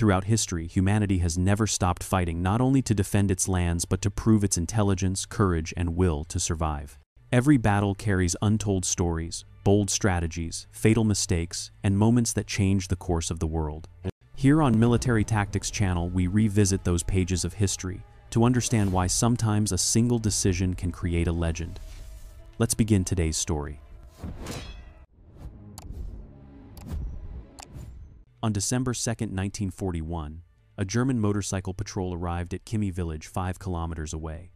Throughout history, humanity has never stopped fighting, not only to defend its lands but to prove its intelligence, courage, and will to survive. Every battle carries untold stories, bold strategies, fatal mistakes, and moments that change the course of the world. Here on Military Tactics Channel, we revisit those pages of history to understand why sometimes a single decision can create a legend. Let's begin today's story. On December 2, 1941, a German motorcycle patrol arrived at Kimi village 5 kilometers away.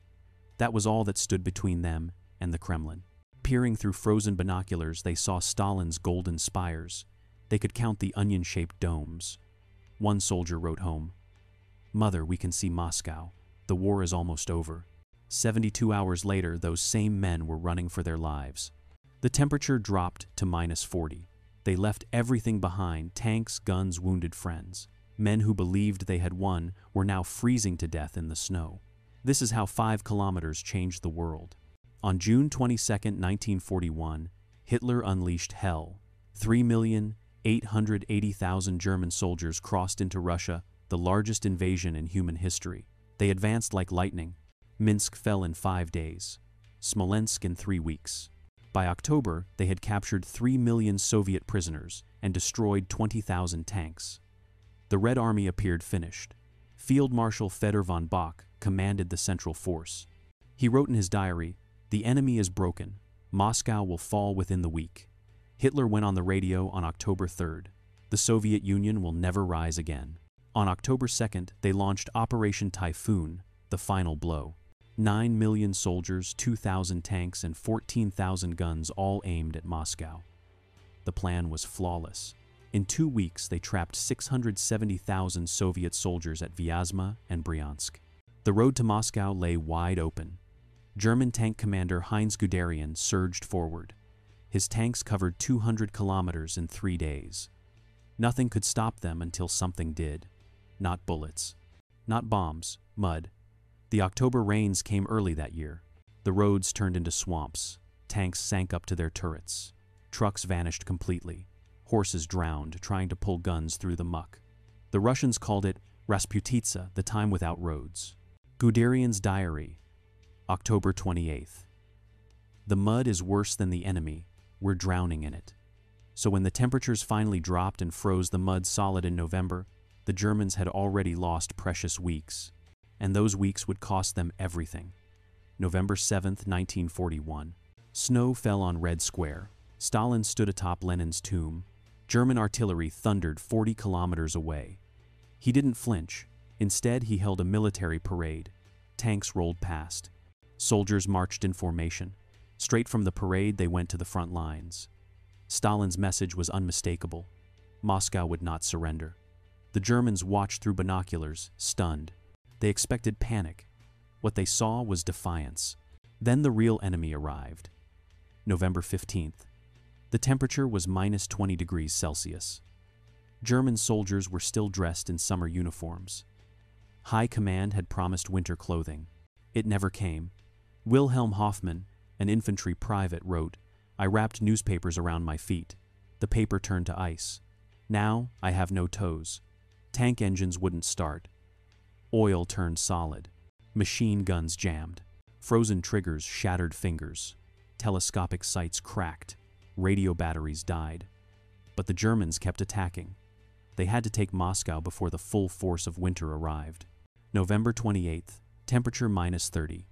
That was all that stood between them and the Kremlin. Peering through frozen binoculars, they saw Stalin's golden spires. They could count the onion-shaped domes. One soldier wrote home, "Mother, we can see Moscow. The war is almost over." 72 hours later, those same men were running for their lives. The temperature dropped to -40. They left everything behind: tanks, guns, wounded friends. Men who believed they had won were now freezing to death in the snow. This is how 5 kilometers changed the world. On June 22, 1941, Hitler unleashed hell. 3,880,000 German soldiers crossed into Russia, the largest invasion in human history. They advanced like lightning. Minsk fell in 5 days. Smolensk in 3 weeks. By October, they had captured 3 million Soviet prisoners and destroyed 20,000 tanks. The Red Army appeared finished. Field Marshal Fedor von Bock commanded the central force. He wrote in his diary, "The enemy is broken. Moscow will fall within the week." Hitler went on the radio on October 3rd. "The Soviet Union will never rise again." On October 2nd, they launched Operation Typhoon, the final blow. 9 million soldiers, 2,000 tanks, and 14,000 guns all aimed at Moscow. The plan was flawless. In 2 weeks, they trapped 670,000 Soviet soldiers at Vyazma and Bryansk. The road to Moscow lay wide open. German tank commander Heinz Guderian surged forward. His tanks covered 200 kilometers in 3 days. Nothing could stop them until something did. Not bullets. Not bombs, mud. The October rains came early that year. The roads turned into swamps. Tanks sank up to their turrets. Trucks vanished completely. Horses drowned trying to pull guns through the muck. The Russians called it Rasputitsa, the time without roads. Guderian's diary, October 28th. "The mud is worse than the enemy. We're drowning in it." So when the temperatures finally dropped and froze the mud solid in November, the Germans had already lost precious weeks. And those weeks would cost them everything. November 7th, 1941. Snow fell on Red Square. Stalin stood atop Lenin's tomb. German artillery thundered 40 kilometers away. He didn't flinch. Instead, he held a military parade. Tanks rolled past. Soldiers marched in formation. Straight from the parade, they went to the front lines. Stalin's message was unmistakable. Moscow would not surrender. The Germans watched through binoculars, stunned. They expected panic. What they saw was defiance. Then the real enemy arrived. November 15th. The temperature was -20 degrees Celsius. German soldiers were still dressed in summer uniforms. High command had promised winter clothing. It never came. Wilhelm Hoffmann, an infantry private, wrote, "I wrapped newspapers around my feet. The paper turned to ice. Now I have no toes. Tank engines wouldn't start. Oil turned solid. Machine guns jammed. Frozen triggers shattered fingers. Telescopic sights cracked. Radio batteries died." But the Germans kept attacking. They had to take Moscow before the full force of winter arrived. November 28th, temperature -30.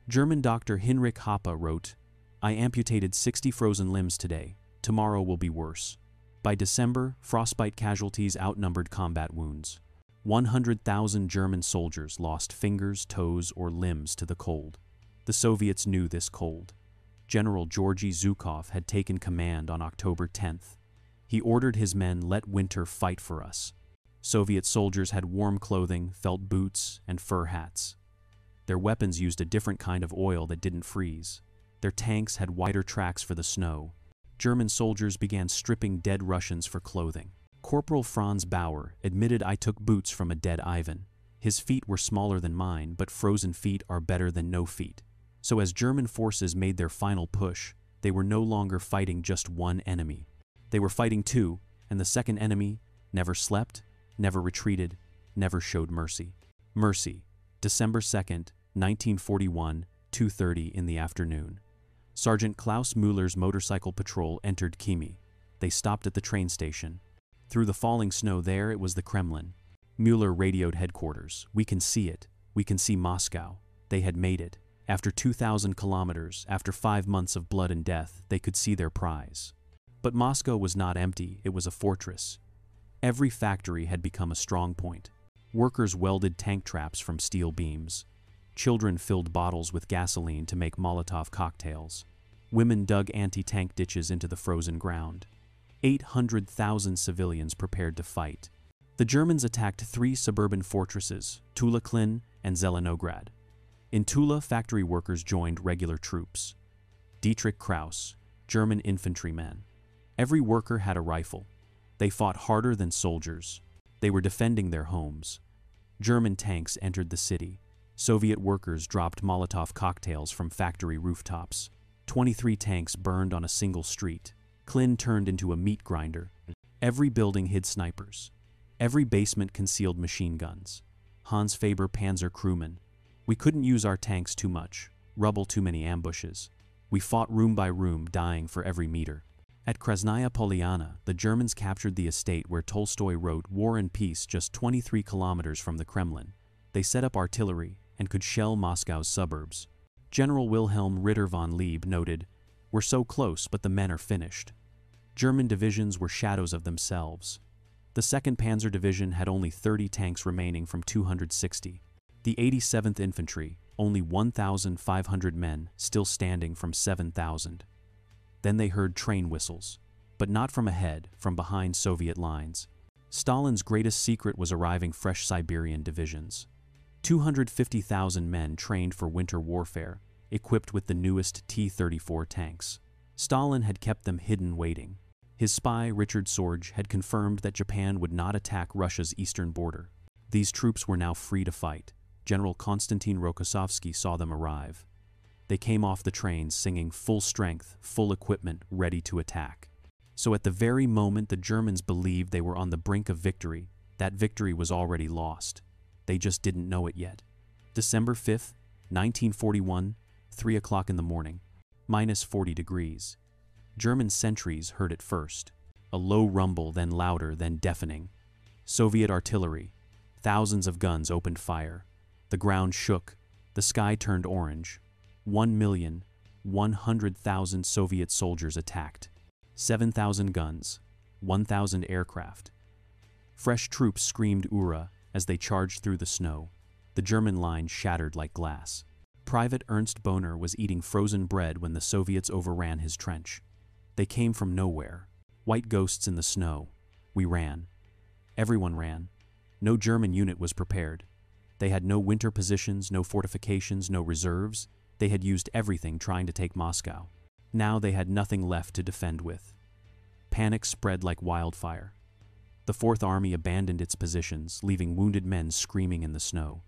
German doctor Heinrich Hoppe wrote, "I amputated 60 frozen limbs today. Tomorrow will be worse." By December, frostbite casualties outnumbered combat wounds. 100,000 German soldiers lost fingers, toes, or limbs to the cold. The Soviets knew this cold. General Georgy Zhukov had taken command on October 10th. He ordered his men, "Let winter fight for us." Soviet soldiers had warm clothing, felt boots, and fur hats. Their weapons used a different kind of oil that didn't freeze. Their tanks had wider tracks for the snow. German soldiers began stripping dead Russians for clothing. Corporal Franz Bauer admitted, "I took boots from a dead Ivan. His feet were smaller than mine, but frozen feet are better than no feet." So as German forces made their final push, they were no longer fighting just one enemy. They were fighting two, and the second enemy never slept, never retreated, never showed mercy. Mercy, December 2nd, 1941, 2:30 in the afternoon. Sergeant Klaus Müller's motorcycle patrol entered Kimi. They stopped at the train station. Through the falling snow there it was the Kremlin. Müller radioed headquarters. "We can see it. We can see Moscow." They had made it. After 2,000 kilometers, after 5 months of blood and death, they could see their prize. But Moscow was not empty, it was a fortress. Every factory had become a strong point. Workers welded tank traps from steel beams. Children filled bottles with gasoline to make Molotov cocktails. Women dug anti-tank ditches into the frozen ground. 800,000 civilians prepared to fight. The Germans attacked 3 suburban fortresses, Tula Klin and Zelenograd. In Tula, factory workers joined regular troops. Dietrich Kraus, German infantryman. Every worker had a rifle. They fought harder than soldiers. They were defending their homes. German tanks entered the city. Soviet workers dropped Molotov cocktails from factory rooftops. 23 tanks burned on a single street. Klin turned into a meat grinder. Every building hid snipers. Every basement concealed machine guns. Hans Faber Panzer crewman. "We couldn't use our tanks too much. Rubble too many ambushes. We fought room by room, dying for every meter." At Krasnaya Poliana, the Germans captured the estate where Tolstoy wrote War and Peace just 23 kilometers from the Kremlin. They set up artillery and could shell Moscow's suburbs. General Wilhelm Ritter von Lieb noted, "We're so close, but the men are finished." German divisions were shadows of themselves. The 2nd Panzer Division had only 30 tanks remaining from 260. The 87th Infantry, only 1,500 men, still standing from 7,000. Then they heard train whistles, but not from ahead, from behind Soviet lines. Stalin's greatest secret was arriving fresh Siberian divisions. 250,000 men trained for winter warfare, equipped with the newest T-34 tanks. Stalin had kept them hidden waiting. His spy, Richard Sorge, had confirmed that Japan would not attack Russia's eastern border. These troops were now free to fight. General Konstantin Rokossovsky saw them arrive. They came off the trains singing full strength, full equipment, ready to attack. So at the very moment the Germans believed they were on the brink of victory, that victory was already lost. They just didn't know it yet. December 5th, 1941, 3 o'clock in the morning, minus 40 degrees. German sentries heard it first. A low rumble, then louder, then deafening. Soviet artillery. Thousands of guns opened fire. The ground shook. The sky turned orange. 1,100,000 Soviet soldiers attacked. 7,000 guns. 1,000 aircraft. Fresh troops screamed "Ura" as they charged through the snow. The German line shattered like glass. Private Ernst Bohner was eating frozen bread when the Soviets overran his trench. They came from nowhere. White ghosts in the snow. We ran. Everyone ran. No German unit was prepared. They had no winter positions, no fortifications, no reserves. They had used everything trying to take Moscow. Now they had nothing left to defend with. Panic spread like wildfire. The Fourth Army abandoned its positions, leaving wounded men screaming in the snow.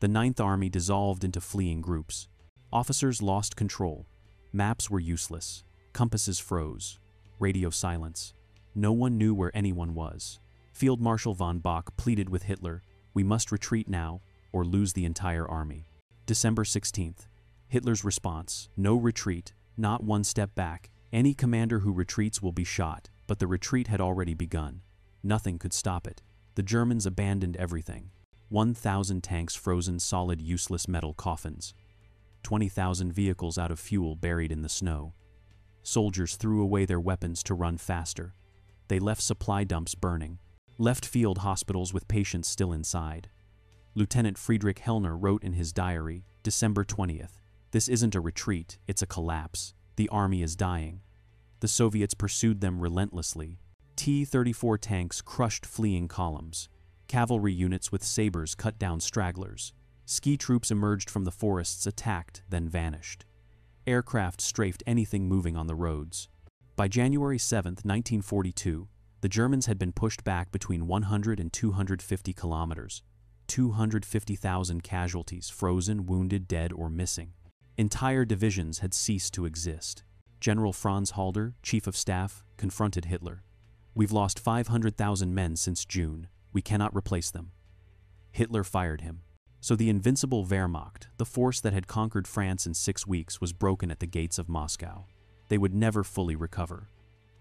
The Ninth Army dissolved into fleeing groups. Officers lost control. Maps were useless. Compasses froze. Radio silence. No one knew where anyone was. Field Marshal von Bock pleaded with Hitler, "We must retreat now, or lose the entire army." December 16th. Hitler's response, "No retreat, not one step back. Any commander who retreats will be shot." But the retreat had already begun. Nothing could stop it. The Germans abandoned everything. 1,000 tanks frozen solid useless metal coffins. 20,000 vehicles out of fuel buried in the snow. Soldiers threw away their weapons to run faster. They left supply dumps burning. Left field hospitals with patients still inside. Lieutenant Friedrich Hellner wrote in his diary, December 20th, "This isn't a retreat, it's a collapse. The army is dying." The Soviets pursued them relentlessly. T-34 tanks crushed fleeing columns. Cavalry units with sabers cut down stragglers. Ski troops emerged from the forests, attacked, then vanished. Aircraft strafed anything moving on the roads. By January 7, 1942, the Germans had been pushed back between 100 and 250 kilometers. 250,000 casualties, frozen, wounded, dead, or missing. Entire divisions had ceased to exist. General Franz Halder, Chief of Staff, confronted Hitler. "We've lost 500,000 men since June. We cannot replace them. Hitler fired him. So the invincible Wehrmacht, the force that had conquered France in 6 weeks, was broken at the gates of Moscow. They would never fully recover.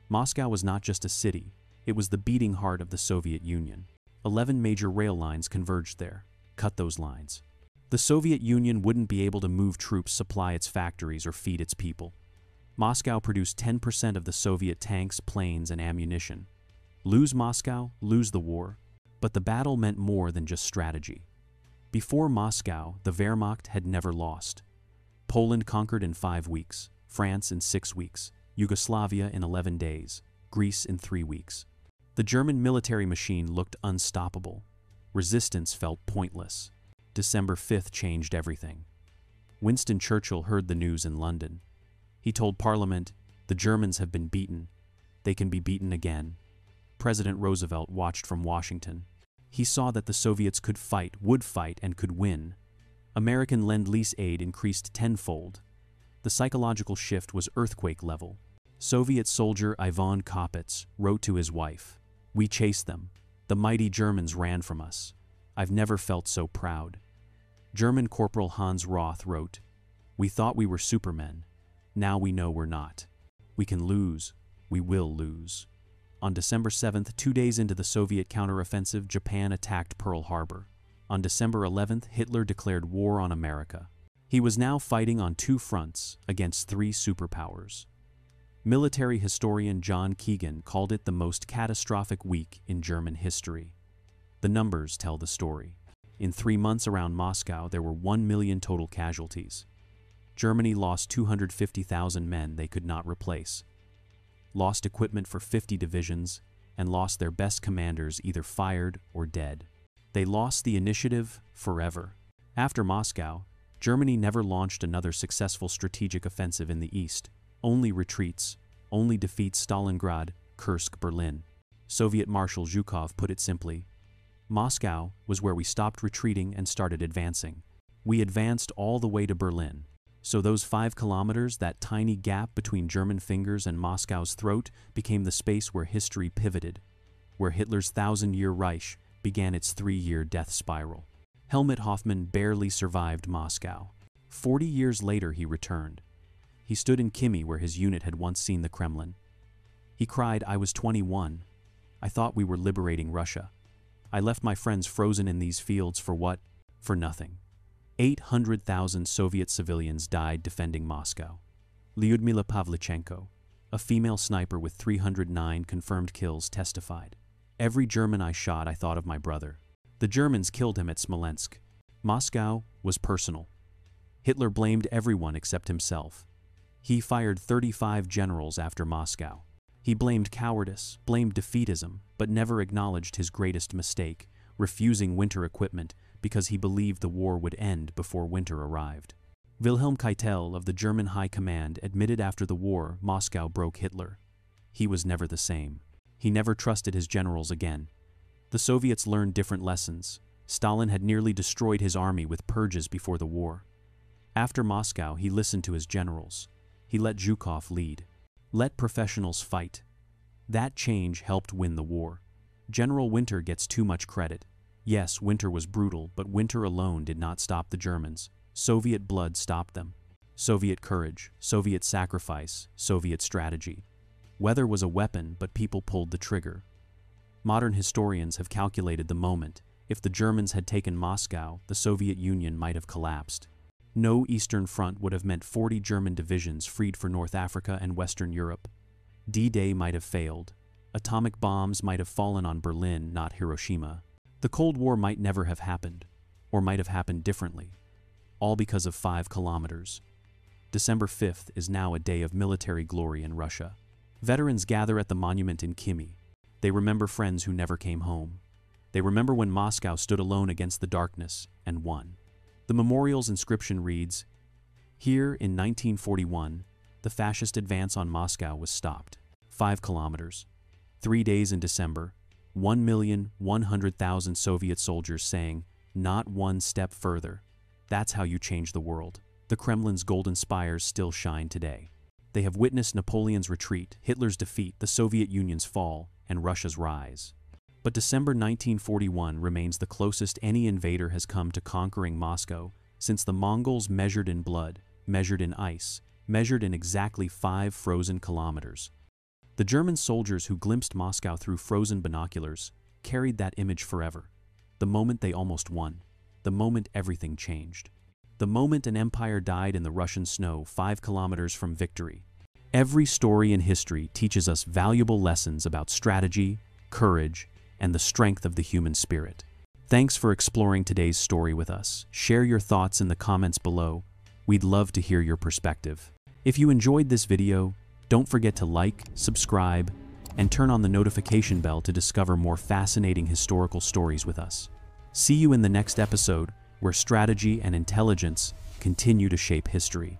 Moscow was not just a city, it was the beating heart of the Soviet Union. 11 major rail lines converged there. Cut those lines. The Soviet Union wouldn't be able to move troops, supply its factories, or feed its people. Moscow produced 10% of the Soviet tanks, planes, and ammunition. Lose Moscow, lose the war. But the battle meant more than just strategy. Before Moscow, the Wehrmacht had never lost. Poland conquered in 5 weeks, France in 6 weeks, Yugoslavia in 11 days, Greece in 3 weeks. The German military machine looked unstoppable. Resistance felt pointless. December 5th changed everything. Winston Churchill heard the news in London. He told Parliament, "The Germans have been beaten. They can be beaten again." President Roosevelt watched from Washington. He saw that the Soviets could fight, would fight, and could win. American Lend-Lease aid increased tenfold. The psychological shift was earthquake level. Soviet soldier Ivan Kopitz wrote to his wife, "We chased them. The mighty Germans ran from us. I've never felt so proud." German Corporal Hans Roth wrote, "We thought we were supermen. Now we know we're not. We can lose. We will lose." On December 7th, 2 days into the Soviet counteroffensive, Japan attacked Pearl Harbor. On December 11th, Hitler declared war on America. He was now fighting on 2 fronts against 3 superpowers. Military historian John Keegan called it the most catastrophic week in German history. The numbers tell the story. In 3 months around Moscow, there were 1 million total casualties. Germany lost 250,000 men they could not replace, lost equipment for 50 divisions, and lost their best commanders, either fired or dead. They lost the initiative forever. After Moscow, Germany never launched another successful strategic offensive in the east. Only retreats, only defeats: Stalingrad, Kursk, Berlin. Soviet Marshal Zhukov put it simply, "Moscow was where we stopped retreating and started advancing. We advanced all the way to Berlin." So those 5 kilometers, that tiny gap between German fingers and Moscow's throat, became the space where history pivoted, where Hitler's 1,000-year Reich began its 3-year death spiral. Helmut Hoffmann barely survived Moscow. 40 years later, he returned. He stood in Kimi, where his unit had once seen the Kremlin. He cried, "I was 21. I thought we were liberating Russia. I left my friends frozen in these fields for what? For nothing." 800,000 Soviet civilians died defending Moscow. Lyudmila Pavlichenko, a female sniper with 309 confirmed kills, testified, "Every German I shot, I thought of my brother. The Germans killed him at Smolensk." Moscow was personal. Hitler blamed everyone except himself. He fired 35 generals after Moscow. He blamed cowardice, blamed defeatism, but never acknowledged his greatest mistake, refusing winter equipment because he believed the war would end before winter arrived. Wilhelm Keitel of the German High Command admitted after the war Moscow broke Hitler. He was never the same. He never trusted his generals again. The Soviets learned different lessons. Stalin had nearly destroyed his army with purges before the war. After Moscow, he listened to his generals. He let Zhukov lead. Let professionals fight. That change helped win the war. General Winter gets too much credit. Yes, Winter was brutal, but Winter alone did not stop the Germans. Soviet blood stopped them. Soviet courage, Soviet sacrifice, Soviet strategy. Weather was a weapon, but people pulled the trigger. Modern historians have calculated the moment. If the Germans had taken Moscow, the Soviet Union might have collapsed. No Eastern Front would have meant 40 German divisions freed for North Africa and Western Europe. D-Day might have failed. Atomic bombs might have fallen on Berlin, not Hiroshima. The Cold War might never have happened, or might have happened differently. All because of 5 kilometers. December 5th is now a day of military glory in Russia. Veterans gather at the monument in Kimi. They remember friends who never came home. They remember when Moscow stood alone against the darkness and won. The memorial's inscription reads, "Here in 1941, the fascist advance on Moscow was stopped. 5 kilometers. 3 days in December, 1,100,000 Soviet soldiers saying, 'Not one step further.' That's how you change the world." The Kremlin's golden spires still shine today. They have witnessed Napoleon's retreat, Hitler's defeat, the Soviet Union's fall, and Russia's rise. But December 1941 remains the closest any invader has come to conquering Moscow since the Mongols measured in blood, measured in ice, measured in exactly 5 frozen kilometers. The German soldiers who glimpsed Moscow through frozen binoculars carried that image forever. The moment they almost won. The moment everything changed. The moment an empire died in the Russian snow 5 kilometers from victory. Every story in history teaches us valuable lessons about strategy, courage, and the strength of the human spirit. Thanks for exploring today's story with us. Share your thoughts in the comments below. We'd love to hear your perspective. If you enjoyed this video, don't forget to like, subscribe, and turn on the notification bell to discover more fascinating historical stories with us. See you in the next episode, where strategy and intelligence continue to shape history.